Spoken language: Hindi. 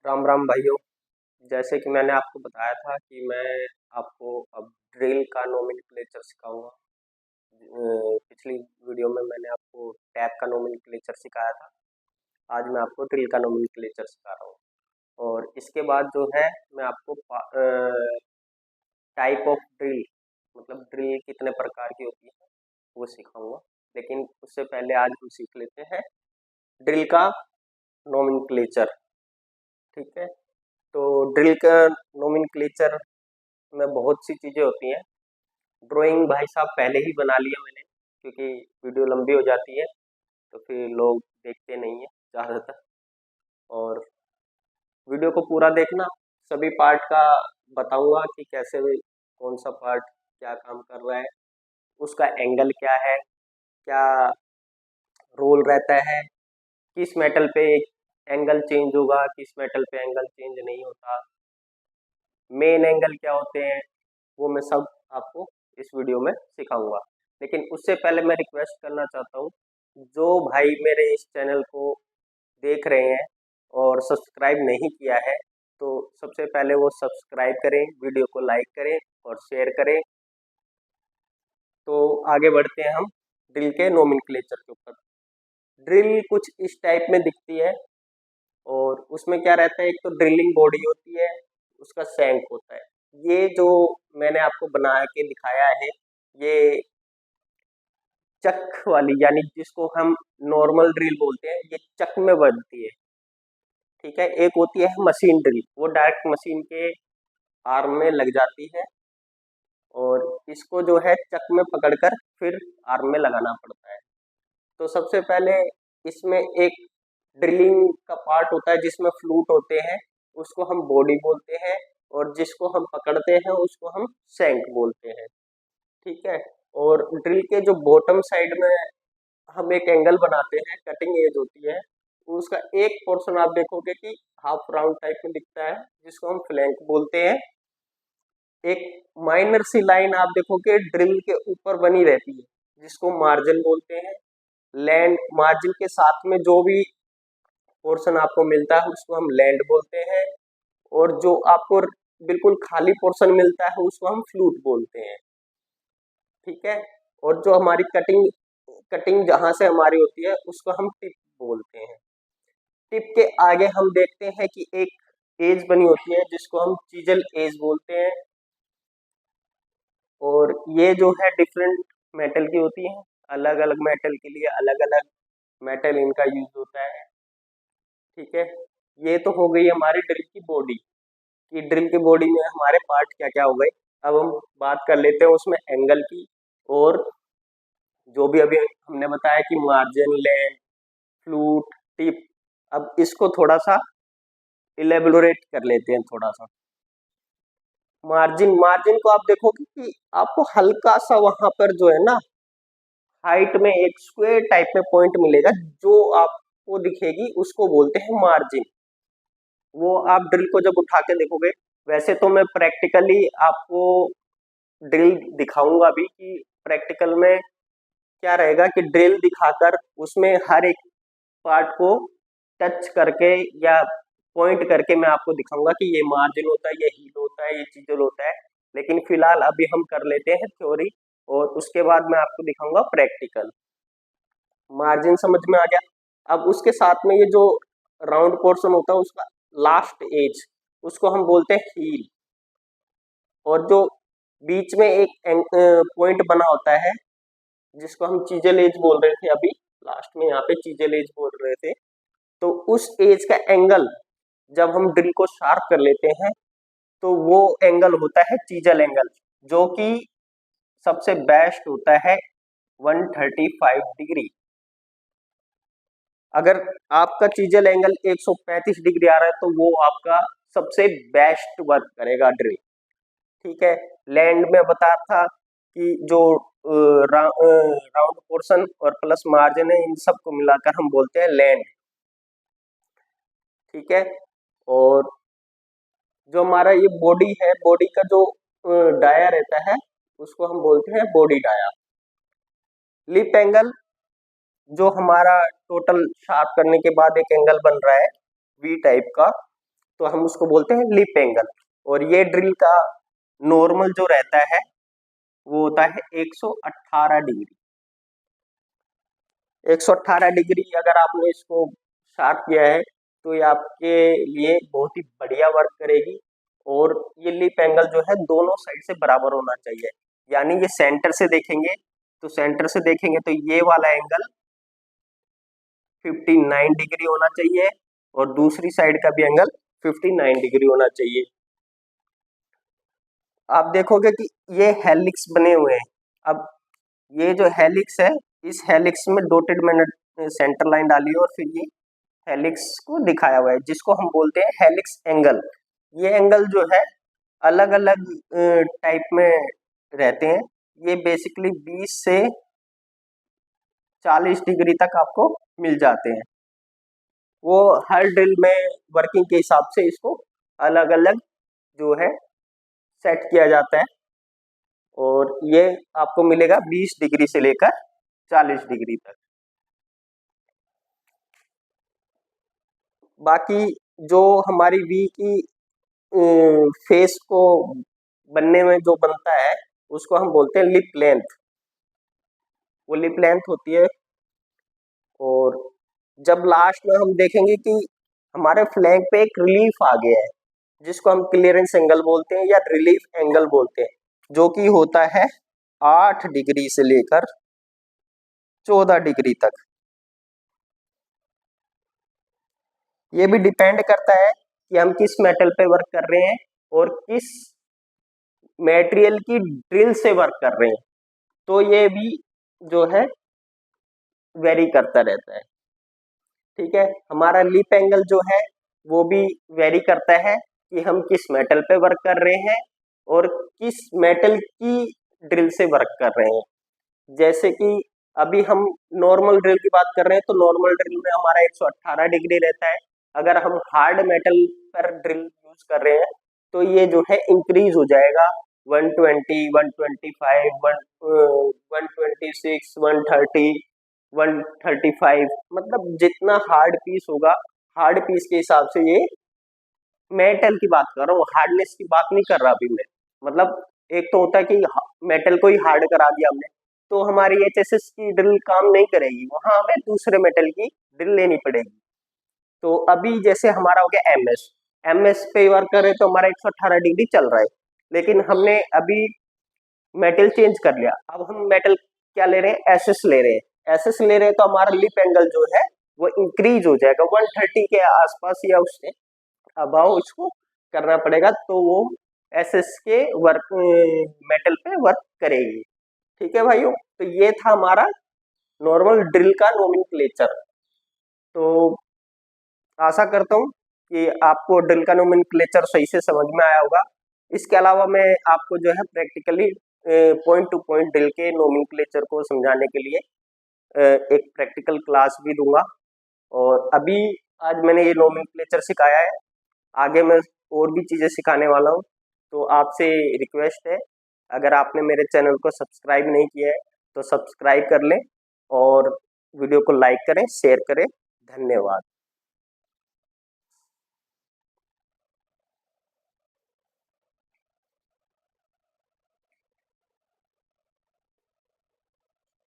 राम राम भाइयों। जैसे कि मैंने आपको बताया था कि मैं आपको अब ड्रिल का नोमेनक्लेचर सिखाऊंगा। पिछली वीडियो में मैंने आपको टैप का नोमेनक्लेचर सिखाया था। आज मैं आपको ड्रिल का नोमेनक्लेचर सिखा रहा हूँ। और इसके बाद जो है मैं आपको टाइप ऑफ ड्रिल, मतलब ड्रिल कितने प्रकार की होती है वो सिखाऊंगा। लेकिन उससे पहले आज हम सीख लेते हैं ड्रिल का नोमेनक्लेचर। ठीक है, तो ड्रिल का नोमेनक्लेचर में बहुत सी चीज़ें होती हैं। ड्राइंग भाई साहब पहले ही बना लिया मैंने, क्योंकि वीडियो लंबी हो जाती है तो फिर लोग देखते नहीं है ज़्यादातर। और वीडियो को पूरा देखना, सभी पार्ट का बताऊंगा कि कैसे कौन सा पार्ट क्या काम कर रहा है, उसका एंगल क्या है, क्या रोल रहता है, किस मेटल पे एंगल चेंज होगा, किस मेटल पे एंगल चेंज नहीं होता, मेन एंगल क्या होते हैं, वो मैं सब आपको इस वीडियो में सिखाऊंगा। लेकिन उससे पहले मैं रिक्वेस्ट करना चाहता हूँ, जो भाई मेरे इस चैनल को देख रहे हैं और सब्सक्राइब नहीं किया है, तो सबसे पहले वो सब्सक्राइब करें, वीडियो को लाइक करें और शेयर करें। तो आगे बढ़ते हैं हम ड्रिल के नोमेनक्लेचर के ऊपर। ड्रिल कुछ इस टाइप में दिखती है और उसमें क्या रहता है, एक तो ड्रिलिंग बॉडी होती है, उसका सैंक होता है। ये जो मैंने आपको बना के दिखाया है, ये चक वाली, यानी जिसको हम नॉर्मल ड्रिल बोलते हैं, ये चक में बनती है। ठीक है, एक होती है मशीन ड्रिल, वो डायरेक्ट मशीन के आर्म में लग जाती है और इसको जो है चक में पकड़कर फिर आर्म में लगाना पड़ता है। तो सबसे पहले इसमें एक ड्रिलिंग का पार्ट होता है जिसमें फ्लूट होते हैं, उसको हम बॉडी बोलते हैं, और जिसको हम पकड़ते हैं उसको हम शैंक बोलते हैं। ठीक है, और ड्रिल के जो बॉटम साइड में हम एक एंगल बनाते हैं, कटिंग एज होती है, उसका एक पोर्शन आप देखोगे कि हाफ राउंड टाइप में दिखता है, जिसको हम फ्लैंक बोलते हैं। एक माइनर सी लाइन आप देखोगे ड्रिल के ऊपर बनी रहती है, जिसको मार्जिन बोलते हैं। लैंड मार्जिन के साथ में जो भी पोर्शन आपको मिलता है उसको हम लैंड बोलते हैं, और जो आपको बिल्कुल खाली पोर्शन मिलता है उसको हम फ्लूट बोलते हैं। ठीक है, और जो हमारी कटिंग कटिंग जहां से हमारी होती है उसको हम टिप बोलते हैं। टिप के आगे हम देखते हैं कि एक एज बनी होती है जिसको हम चीजल एज बोलते हैं, और ये जो है डिफरेंट मेटल की होती है। अलग अलग मेटल के लिए अलग अलग मेटल इनका यूज होता है। ठीक है, ये तो हो गई हमारी ड्रिल की बॉडी, कि ड्रिल की बॉडी में हमारे पार्ट क्या क्या हो गए। अब हम बात कर लेते हैं उसमें एंगल की, और जो भी अभी हमने बताया कि मार्जिन, लैंड, फ्लूट, टिप। अब इसको थोड़ा सा इलेबोरेट कर लेते हैं थोड़ा सा। मार्जिन, मार्जिन को आप देखोगे कि आपको हल्का सा वहां पर जो है ना, हाइट में एक स्क्वायर टाइप में पॉइंट मिलेगा, जो आपको दिखेगी उसको बोलते हैं मार्जिन। वो आप ड्रिल को जब उठा के देखोगे, वैसे तो मैं प्रैक्टिकली आपको ड्रिल दिखाऊंगा भी कि प्रैक्टिकल में क्या रहेगा, कि ड्रिल दिखाकर उसमें हर एक पार्ट को टच करके या पॉइंट करके मैं आपको दिखाऊंगा कि ये मार्जिन होता है, ये हील होता है, ये चीजल होता है। लेकिन फिलहाल अभी हम कर लेते हैं थ्योरी, और उसके बाद मैं आपको दिखाऊंगा प्रैक्टिकल। मार्जिन समझ में आ गया। अब उसके साथ में ये जो राउंड पोर्शन होता है उसका लास्ट एज, उसको हम बोलते हैं हील। और जो बीच में एक पॉइंट बना होता है जिसको हम चीजल एज बोल रहे थे, अभी लास्ट में यहाँ पे चीजल एज बोल रहे थे, तो उस एज का एंगल जब हम ड्रिल को शार्प कर लेते हैं तो वो एंगल होता है चीजल एंगल, जो कि सबसे बेस्ट होता है 135 डिग्री। अगर आपका चीजल एंगल 135 डिग्री आ रहा है तो वो आपका सबसे बेस्ट वर्क करेगा ड्रिल। ठीक है, लैंड में बता था कि जो राउंड पोर्शन और प्लस मार्जिन है, इन सबको मिलाकर हम बोलते हैं लैंड। ठीक है, और जो हमारा ये बॉडी है, बॉडी का जो डाया रहता है उसको हम बोलते हैं बॉडी डाया। लिप एंगल जो हमारा टोटल शार्प करने के बाद एक एंगल बन रहा है वी टाइप का, तो हम उसको बोलते हैं लिप एंगल। और ये ड्रिल का नॉर्मल जो रहता है वो होता है 118 डिग्री। 118 डिग्री अगर आपने इसको शार्प किया है तो ये आपके लिए बहुत ही बढ़िया वर्क करेगी। और ये लिप एंगल जो है दोनों साइड से बराबर होना चाहिए, यानी ये सेंटर से देखेंगे तो ये वाला एंगल 59 डिग्री होना चाहिए और दूसरी साइड का भी एंगल 59 डिग्री होना चाहिए। आप देखोगे कि ये हेलिक्स बने हुए हैं। अब ये जो हेलिक्स है, इस हेलिक्स में डॉटेड मैंने सेंटर लाइन डाली है और फिर ये हेलिक्स को दिखाया हुआ है जिसको हम बोलते हैं हेलिक्स एंगल। ये एंगल जो है अलग अलग टाइप में रहते हैं। ये बेसिकली 20 से 40 डिग्री तक आपको मिल जाते हैं। वो हर ड्रिल में वर्किंग के हिसाब से इसको अलग अलग जो है सेट किया जाता है। और ये आपको मिलेगा 20 डिग्री से लेकर 40 डिग्री तक। बाकी जो हमारी वी की फेस को बनने में जो बनता है उसको हम बोलते हैं लिप लेंथ। वो लिप लेंथ होती है। और जब लास्ट में हम देखेंगे कि हमारे फ्लैंक पे एक रिलीफ आ गया है जिसको हम क्लियरेंस एंगल बोलते हैं या रिलीफ एंगल बोलते हैं, जो कि होता है 8 डिग्री से लेकर 14 डिग्री तक। ये भी डिपेंड करता है कि हम किस मेटल पे वर्क कर रहे हैं और किस मटेरियल की ड्रिल से वर्क कर रहे हैं, तो ये भी जो है वेरी करता रहता है। ठीक है, हमारा लिप एंगल जो है वो भी वेरी करता है कि हम किस मेटल पे वर्क कर रहे हैं और किस मेटल की ड्रिल से वर्क कर रहे हैं। जैसे कि अभी हम नॉर्मल ड्रिल की बात कर रहे हैं तो नॉर्मल ड्रिल में हमारा 118 डिग्री रहता है। अगर हम हार्ड मेटल पर ड्रिल यूज कर रहे हैं तो ये जो है इंक्रीज हो जाएगा 120, 125, 126, 130, 135। मतलब जितना हार्ड पीस होगा, हार्ड पीस के हिसाब से ये मेटल की बात कर रहा हूँ, हार्डनेस की बात नहीं कर रहा अभी मैं। मतलब एक तो होता है कि मेटल को ही हार्ड करा दिया हमने तो हमारी एचएसएस की ड्रिल काम नहीं करेगी, वहां हमें दूसरे मेटल की ड्रिल लेनी पड़ेगी। तो अभी जैसे हमारा हो गया एमएस, एमएस पे वर्क कर रहे तो हमारा 118 डिग्री चल रहा है, लेकिन हमने अभी मेटल चेंज कर लिया। अब हम मेटल क्या ले रहे हैं, एसएस ले रहे हैं। एसएस ले रहे हैं तो हमारा लिप एंगल जो है वो इंक्रीज हो जाएगा 130 के आसपास या उससे अबाव इसको करना पड़ेगा, तो वो एसएस के वर्क मेटल पे वर्क करेगी। ठीक है भाइयों, तो ये था हमारा नॉर्मल ड्रिल का नोमेनक्लेचर। तो आशा करता हूँ कि आपको ड्रिल का नोमेनक्लेचर सही से समझ में आया होगा। इसके अलावा मैं आपको जो है practically point two point drill के नोमेनक्लेचर को समझाने के लिए एक प्रैक्टिकल क्लास भी दूंगा। और अभी आज मैंने ये नोमेनक्लेचर सिखाया है, आगे मैं और भी चीज़ें सिखाने वाला हूँ। तो आपसे रिक्वेस्ट है, अगर आपने मेरे चैनल को सब्सक्राइब नहीं किया है तो सब्सक्राइब कर लें और वीडियो को लाइक करें, शेयर करें। धन्यवाद।